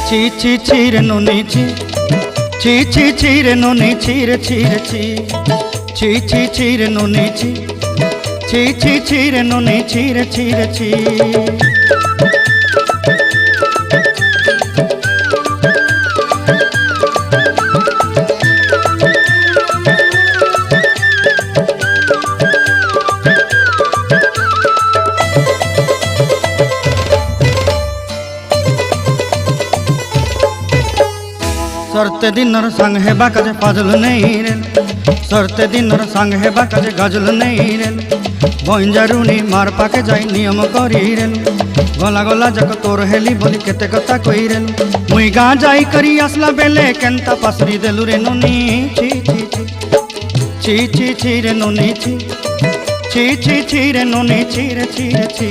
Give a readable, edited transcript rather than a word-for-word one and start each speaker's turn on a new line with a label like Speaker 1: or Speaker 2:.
Speaker 1: ছি ছি ছি রে নুনি ছি, ছি ছি ছি রে নুনি ছি রে ছি রে ছি, ছি ছি ছি রে নুনি ছি, ছি ছি ছি রে নুনি ছি রে ছি রে ছি। सरते दिनर संग हेबा काजे फाजल नहीं रेल, सरते दिनर संग हेबा काजे गाजल नहीं रेल, बंजारुनी मार पाके जाई नियम करी रेल, गला गला जक तोर हेली बोली केते कथा कई रेल, मुई गाँ जाई करी आसला बेले केंता पासरी देलु रे नुनी ची ची ची, ची ची ची रे नुनी ची, ची ची ची रे नुनी ची रे ची रे ची।